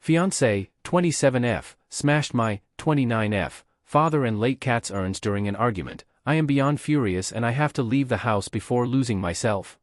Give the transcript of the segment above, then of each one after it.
Fiancée, 27F, smashed my 29F father and late cat's urns during an argument. I am beyond furious and I have to leave the house before losing myself.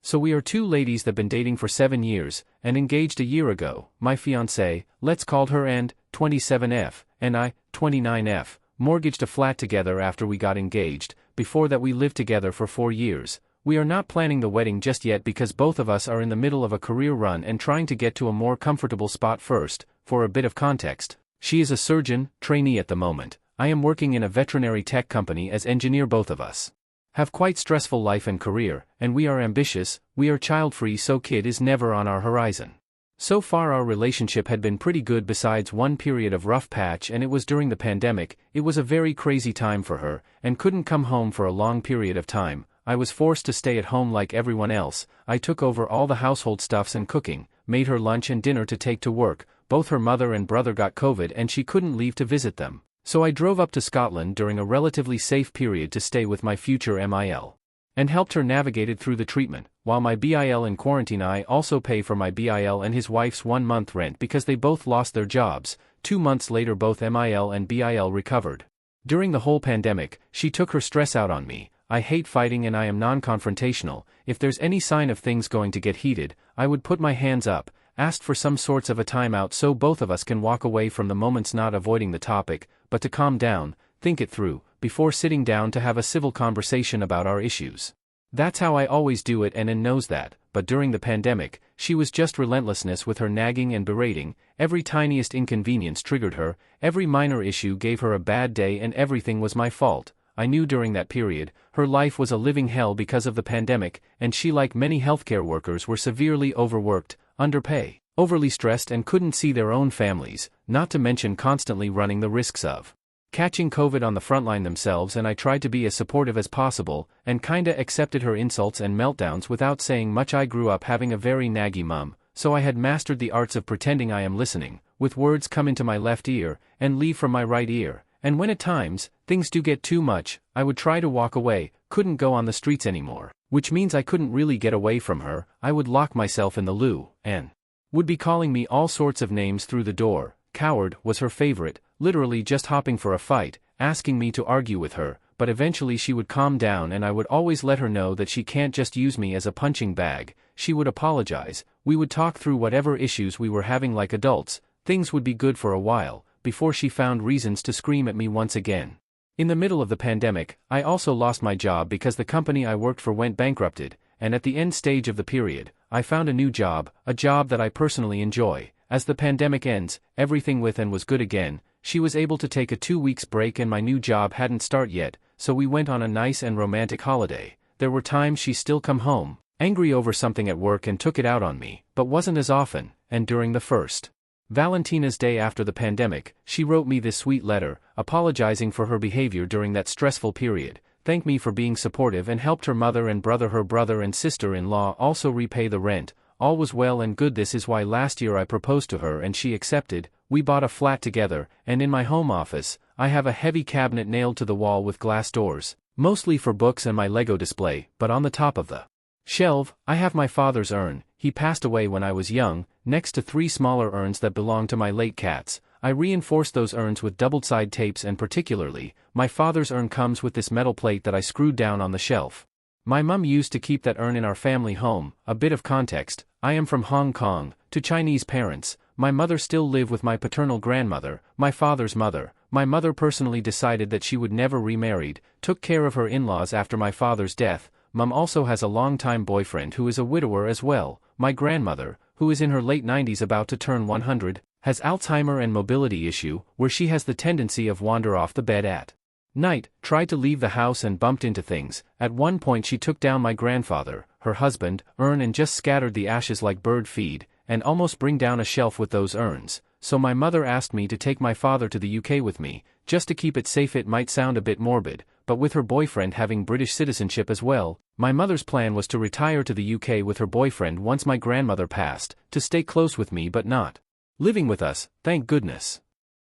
So we are two ladies that been dating for 7 years, and engaged a year ago. My fiancée, let's call her and 27F, and I, 29F, mortgaged a flat together after we got engaged. Before that we lived together for 4 years. We are not planning the wedding just yet because both of us are in the middle of a career run and trying to get to a more comfortable spot first. For a bit of context, she is a surgeon trainee at the moment. I am working in a veterinary tech company as engineer. Both of us have quite stressful life and career, and we are ambitious. We are child-free, so kid is never on our horizon. So far our relationship had been pretty good besides one period of rough patch, and it was during the pandemic. It was a very crazy time for her, and couldn't come home for a long period of time. I was forced to stay at home like everyone else. I took over all the household stuffs and cooking, made her lunch and dinner to take to work. Both her mother and brother got COVID and she couldn't leave to visit them. So I drove up to Scotland during a relatively safe period to stay with my future MIL. And helped her navigate it through the treatment. While my BIL in quarantine, I also pay for my BIL and his wife's 1 month rent because they both lost their jobs. 2 months later both MIL and BIL recovered. During the whole pandemic, she took her stress out on me. I hate fighting and I am non-confrontational. If there's any sign of things going to get heated, I would put my hands up, asked for some sorts of a timeout so both of us can walk away from the moments, not avoiding the topic, but to calm down, think it through, before sitting down to have a civil conversation about our issues. That's how I always do it, and Anne knows that. But during the pandemic, she was just relentlessness with her nagging and berating. Every tiniest inconvenience triggered her, every minor issue gave her a bad day, and everything was my fault. I knew during that period, her life was a living hell because of the pandemic, and she, like many healthcare workers, were severely overworked, underpaid, overly stressed and couldn't see their own families, not to mention constantly running the risks of catching COVID on the frontline themselves. And I tried to be as supportive as possible, and kinda accepted her insults and meltdowns without saying much. I grew up having a very naggy mum, so I had mastered the arts of pretending I am listening, with words come into my left ear, and leave from my right ear. And when at times, things do get too much, I would try to walk away, couldn't go on the streets anymore, which means I couldn't really get away from her. I would lock myself in the loo, and would be calling me all sorts of names through the door. Coward was her favorite, literally just hopping for a fight, asking me to argue with her, but eventually she would calm down and I would always let her know that she can't just use me as a punching bag. She would apologize, we would talk through whatever issues we were having like adults. Things would be good for a while, before she found reasons to scream at me once again. In the middle of the pandemic, I also lost my job because the company I worked for went bankrupted, and at the end stage of the period, I found a new job, a job that I personally enjoy. As the pandemic ends, everything with Anne was good again. She was able to take a 2 weeks break and my new job hadn't started yet, so we went on a nice and romantic holiday. There were times she still come home, angry over something at work and took it out on me, but wasn't as often. And during the first Valentina's Day after the pandemic, she wrote me this sweet letter, apologizing for her behavior during that stressful period, thanked me for being supportive and helped her mother and brother, her brother and sister-in-law, also repay the rent. All was well and good. This is why last year I proposed to her and she accepted. We bought a flat together, and in my home office, I have a heavy cabinet nailed to the wall with glass doors, mostly for books and my Lego display, but on the top of the shelf, I have my father's urn. He passed away when I was young, next to 3 smaller urns that belonged to my late cats. I reinforced those urns with double-side tapes, and particularly, my father's urn comes with this metal plate that I screwed down on the shelf. My mum used to keep that urn in our family home. A bit of context, I am from Hong Kong, to Chinese parents. My mother still lived with my paternal grandmother, my father's mother. My mother personally decided that she would never remarried, took care of her in-laws after my father's death. Mum also has a long-time boyfriend who is a widower as well. My grandmother, who is in her late 90s about to turn 100, has Alzheimer and mobility issue, where she has the tendency of wander off the bed at night, tried to leave the house and bumped into things. At one point she took down my grandfather, her husband, urn and just scattered the ashes like bird feed, and almost bring down a shelf with those urns. So my mother asked me to take my father to the UK with me, just to keep it safe. It might sound a bit morbid, but with her boyfriend having British citizenship as well, my mother's plan was to retire to the UK with her boyfriend once my grandmother passed, to stay close with me but not living with us, thank goodness.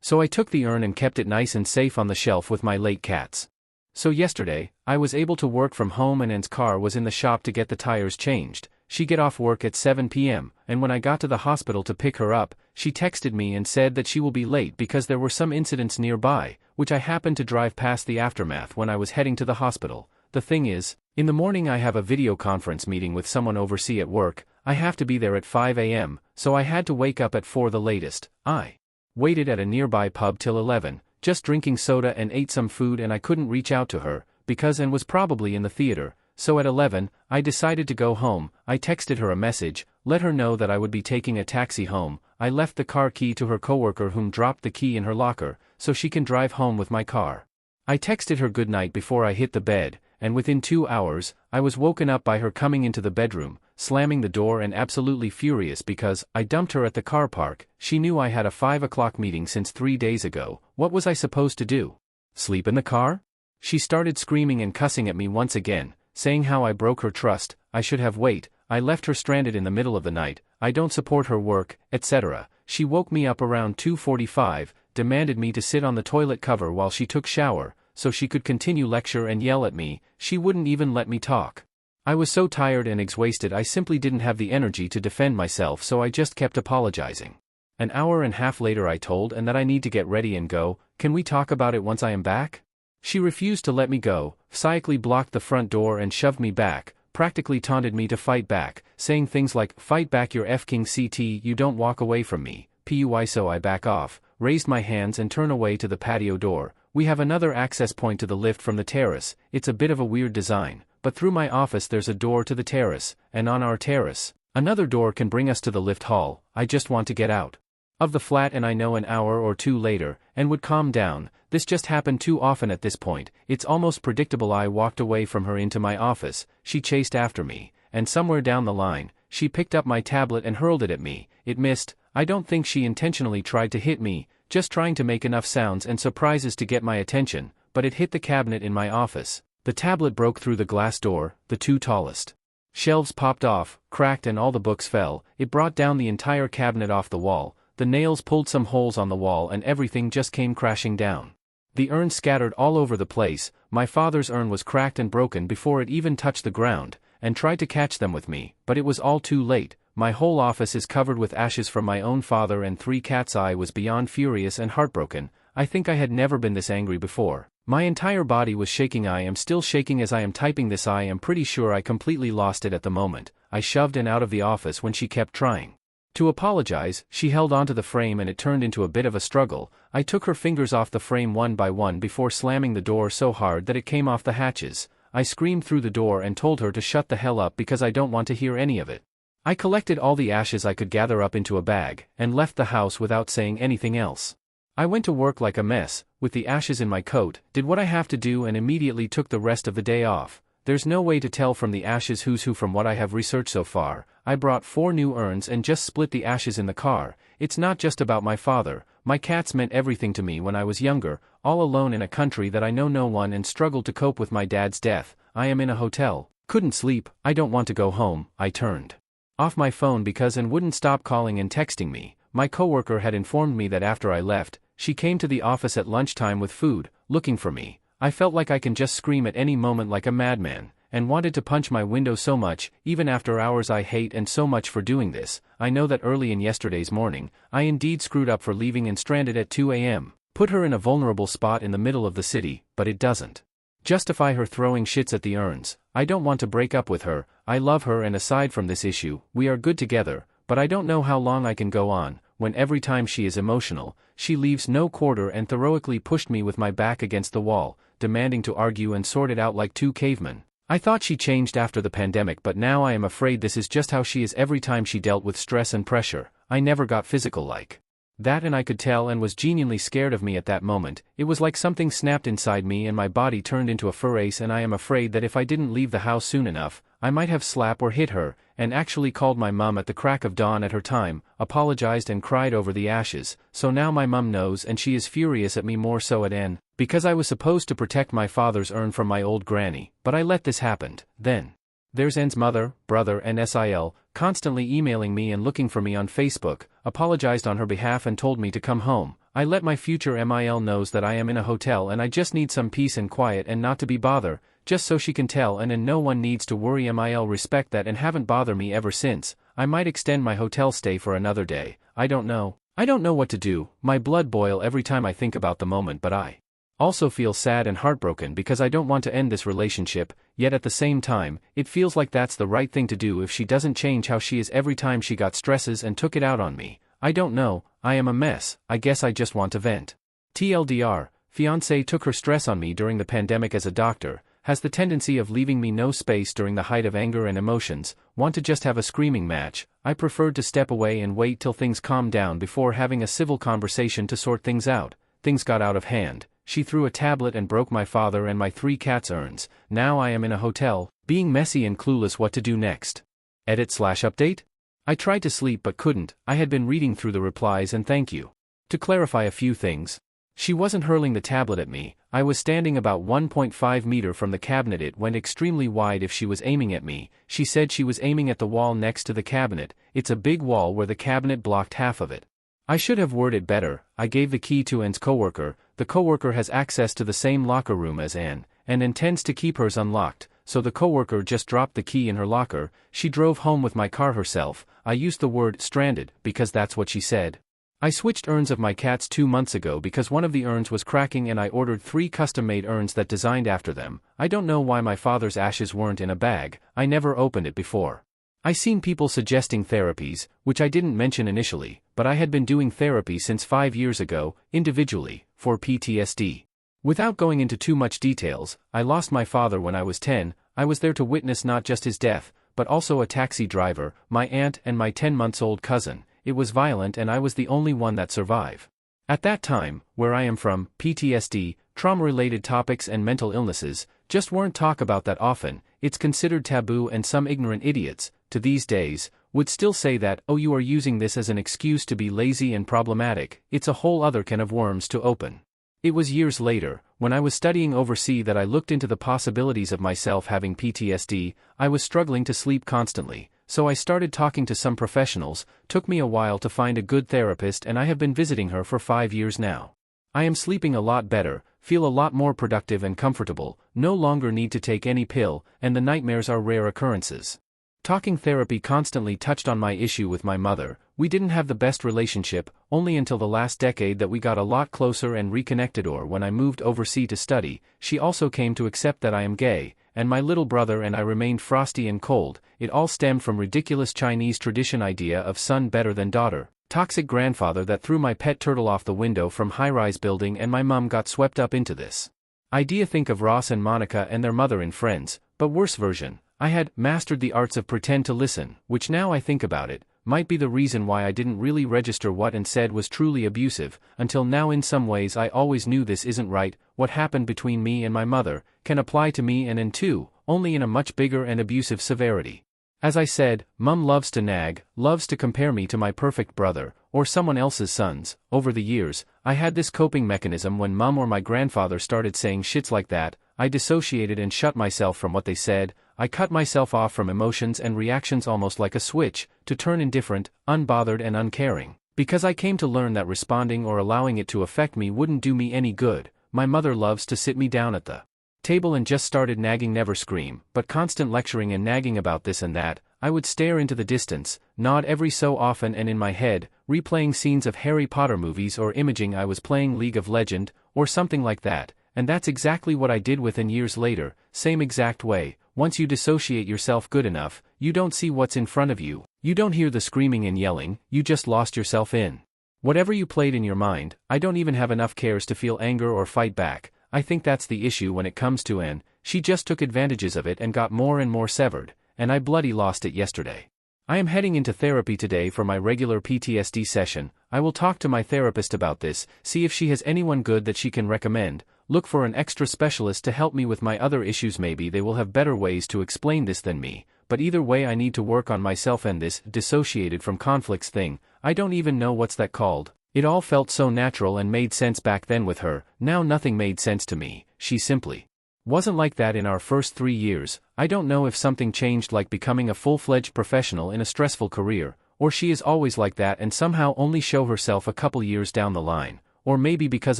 So I took the urn and kept it nice and safe on the shelf with my late cats. So yesterday, I was able to work from home and Anne's car was in the shop to get the tires changed. She get off work at 7 p.m., and when I got to the hospital to pick her up, she texted me and said that she will be late because there were some incidents nearby, which I happened to drive past the aftermath when I was heading to the hospital. The thing is, in the morning I have a video conference meeting with someone overseas at work. I have to be there at 5 a.m., so I had to wake up at 4 the latest. I waited at a nearby pub till 11, just drinking soda and ate some food, and I couldn't reach out to her, because Anne was probably in the theater. So at 11, I decided to go home. I texted her a message, let her know that I would be taking a taxi home. I left the car key to her coworker whom dropped the key in her locker, so she can drive home with my car. I texted her good night before I hit the bed, and within 2 hours, I was woken up by her coming into the bedroom, slamming the door and absolutely furious because I dumped her at the car park. She knew I had a 5 o'clock meeting since 3 days ago. What was I supposed to do? Sleep in the car? She started screaming and cussing at me once again, saying how I broke her trust. I should have waited. I left her stranded in the middle of the night. I don't support her work, etc. She woke me up around 2:45, demanded me to sit on the toilet cover while she took shower, so she could continue lecture and yell at me. She wouldn't even let me talk. I was so tired and exhausted I simply didn't have the energy to defend myself, so I just kept apologizing. An hour and a half later I told Anne that I need to get ready and go. Can we talk about it once I am back? She refused to let me go, psychically blocked the front door and shoved me back, practically taunted me to fight back, saying things like, fight back your f-king CT, you don't walk away from me, PUI. So I back off, raised my hands and turn away to the patio door. We have another access point to the lift from the terrace. It's a bit of a weird design, but through my office there's a door to the terrace, and on our terrace, another door can bring us to the lift hall. I just want to get out of the flat, and I know an hour or two later, and would calm down. This just happened too often at this point. It's almost predictable. I walked away from her into my office, she chased after me, and somewhere down the line, she picked up my tablet and hurled it at me. It missed. I don't think she intentionally tried to hit me, just trying to make enough sounds and surprises to get my attention, but it hit the cabinet in my office. The tablet broke through the glass door. The two tallest shelves popped off, cracked, and all the books fell. It brought down the entire cabinet off the wall. The nails pulled some holes on the wall and everything just came crashing down. The urns scattered all over the place. My father's urn was cracked and broken before it even touched the ground, and tried to catch them with me, but it was all too late. My whole office is covered with ashes from my own father and 3 cats. I was beyond furious and heartbroken. I think I had never been this angry before. My entire body was shaking. I am still shaking as I am typing this. I am pretty sure I completely lost it at the moment. I shoved Anne out of the office when she kept trying to apologize. She held onto the frame and it turned into a bit of a struggle. I took her fingers off the frame one by one before slamming the door so hard that it came off the hatches. I screamed through the door and told her to shut the hell up because I don't want to hear any of it. I collected all the ashes I could gather up into a bag, and left the house without saying anything else. I went to work like a mess, with the ashes in my coat, did what I have to do and immediately took the rest of the day off. There's no way to tell from the ashes who's who from what I have researched so far. I brought 4 new urns and just split the ashes in the car. It's not just about my father. My cats meant everything to me when I was younger, all alone in a country that I know no one, and struggled to cope with my dad's death. I am in a hotel, couldn't sleep, I don't want to go home. I turned off my phone because Anne wouldn't stop calling and texting me. My coworker had informed me that after I left, she came to the office at lunchtime with food, looking for me. I felt like I can just scream at any moment like a madman, and wanted to punch my window so much. Even after hours I hate and so much for doing this. I know that early in yesterday's morning, I indeed screwed up for leaving and stranded at 2 a.m. Put her in a vulnerable spot in the middle of the city, but it doesn't justify her throwing shits at the urns. I don't want to break up with her. I love her, and aside from this issue, we are good together, but I don't know how long I can go on, when every time she is emotional, she leaves no quarter and heroically pushed me with my back against the wall, demanding to argue and sort it out like 2 cavemen. I thought she changed after the pandemic, but now I am afraid this is just how she is every time she dealt with stress and pressure. I never got physical like that, and I could tell and was genuinely scared of me at that moment. It was like something snapped inside me and my body turned into a furnace, and I am afraid that if I didn't leave the house soon enough, I might have slapped or hit her, and actually called my mum at the crack of dawn at her time, apologized and cried over the ashes. So now my mum knows, and she is furious at me, more so at Anne, because I was supposed to protect my father's urn from my old granny, but I let this happen. Then there's Anne's mother, brother, and SIL, constantly emailing me and looking for me on Facebook. Apologized on her behalf and told me to come home. I let my future MIL knows that I am in a hotel and I just need some peace and quiet and not to be bother, just so she can tell and no one needs to worry. MIL respect that and haven't bothered me ever since. I might extend my hotel stay for another day, I don't know. I don't know what to do, my blood boil every time I think about the moment, but I also feel sad and heartbroken because I don't want to end this relationship, yet at the same time, it feels like that's the right thing to do if she doesn't change how she is every time she got stresses and took it out on me. I don't know, I am a mess, I guess I just want to vent. TLDR, fiancée took her stress on me during the pandemic as a doctor, has the tendency of leaving me no space during the height of anger and emotions, want to just have a screaming match. I preferred to step away and wait till things calmed down before having a civil conversation to sort things out. Things got out of hand. She threw a tablet and broke my father and my 3 cats' urns. Now I am in a hotel, being messy and clueless what to do next. Edit/update? I tried to sleep but couldn't. I had been reading through the replies and thank you. To clarify a few things. She wasn't hurling the tablet at me. I was standing about 1.5 meters from the cabinet. It went extremely wide if she was aiming at me. She said she was aiming at the wall next to the cabinet. It's a big wall where the cabinet blocked half of it. I should have worded better. I gave the key to Anne's coworker. The coworker has access to the same locker room as Anne, and intends to keep hers unlocked, so the coworker just dropped the key in her locker. She drove home with my car herself. I used the word stranded because that's what she said. I switched urns of my cats 2 months ago because one of the urns was cracking and I ordered 3 custom-made urns that designed after them. I don't know why my father's ashes weren't in a bag. I never opened it before. I seen people suggesting therapies, which I didn't mention initially, but I had been doing therapy since 5 years ago, individually, for PTSD. Without going into too much details, I lost my father when I was 10. I was there to witness not just his death, but also a taxi driver, my aunt and my 10-month-old cousin. It was violent and I was the only one that survived. At that time, where I am from, PTSD, trauma-related topics and mental illnesses, just weren't talked about that often. It's considered taboo and some ignorant idiots, to these days, would still say that, oh, you are using this as an excuse to be lazy and problematic. It's a whole other can of worms to open. It was years later, when I was studying overseas, that I looked into the possibilities of myself having PTSD. I was struggling to sleep constantly, so I started talking to some professionals. Took me a while to find a good therapist and I have been visiting her for 5 years now. I am sleeping a lot better, feel a lot more productive and comfortable, no longer need to take any pill, and the nightmares are rare occurrences. Talking therapy constantly touched on my issue with my mother. We didn't have the best relationship, only until the last decade that we got a lot closer and reconnected. Or when I moved overseas to study, she also came to accept that I am gay, and my little brother and I remained frosty and cold. It all stemmed from ridiculous Chinese tradition idea of son better than daughter. Toxic grandfather that threw my pet turtle off the window from high-rise building and my mum got swept up into this idea. Think of Ross and Monica and their mother in Friends, but worse version. I had mastered the arts of pretend to listen, which now I think about it, might be the reason why I didn't really register what and said was truly abusive. Until now, in some ways I always knew this isn't right. What happened between me and my mother can apply to me and too, only in a much bigger and abusive severity. As I said, Mum loves to nag, loves to compare me to my perfect brother, or someone else's sons. Over the years, I had this coping mechanism. When Mum or my grandfather started saying shits like that, I dissociated and shut myself from what they said. I cut myself off from emotions and reactions almost like a switch, to turn indifferent, unbothered and uncaring. Because I came to learn that responding or allowing it to affect me wouldn't do me any good. My mother loves to sit me down at the table and just started nagging, never scream, but constant lecturing and nagging about this and that. I would stare into the distance, nod every so often, and in my head, replaying scenes of Harry Potter movies or imaging I was playing League of Legends, or something like that. And that's exactly what I did within years later, same exact way. Once you dissociate yourself good enough, you don't see what's in front of you, you don't hear the screaming and yelling, you just lost yourself in whatever you played in your mind. I don't even have enough cares to feel anger or fight back. I think that's the issue when it comes to Anne. She just took advantages of it and got more and more severed, and I bloody lost it yesterday. I am heading into therapy today for my regular PTSD session. I will talk to my therapist about this, see if she has anyone good that she can recommend, look for an extra specialist to help me with my other issues. Maybe they will have better ways to explain this than me, but either way I need to work on myself and this dissociated from conflicts thing. I don't even know what's that called. It all felt so natural and made sense back then with her. Now nothing made sense to me. She simply wasn't like that in our first 3 years. I don't know if something changed, like becoming a full-fledged professional in a stressful career, or she is always like that and somehow only show herself a couple years down the line, or maybe because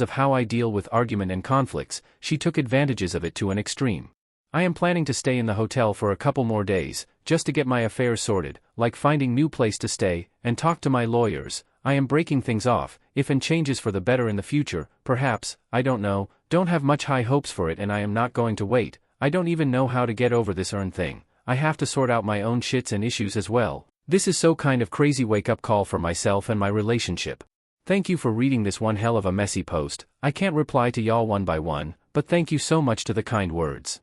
of how I deal with argument and conflicts, she took advantages of it to an extreme. I am planning to stay in the hotel for a couple more days, just to get my affairs sorted, like finding new place to stay, and talk to my lawyers. I am breaking things off, if and changes for the better in the future, perhaps, I don't know, don't have much high hopes for it and I am not going to wait. I don't even know how to get over this urn thing. I have to sort out my own shits and issues as well. This is so kind of crazy wake-up call for myself and my relationship. Thank you for reading this one hell of a messy post. I can't reply to y'all one by one, but thank you so much to the kind words.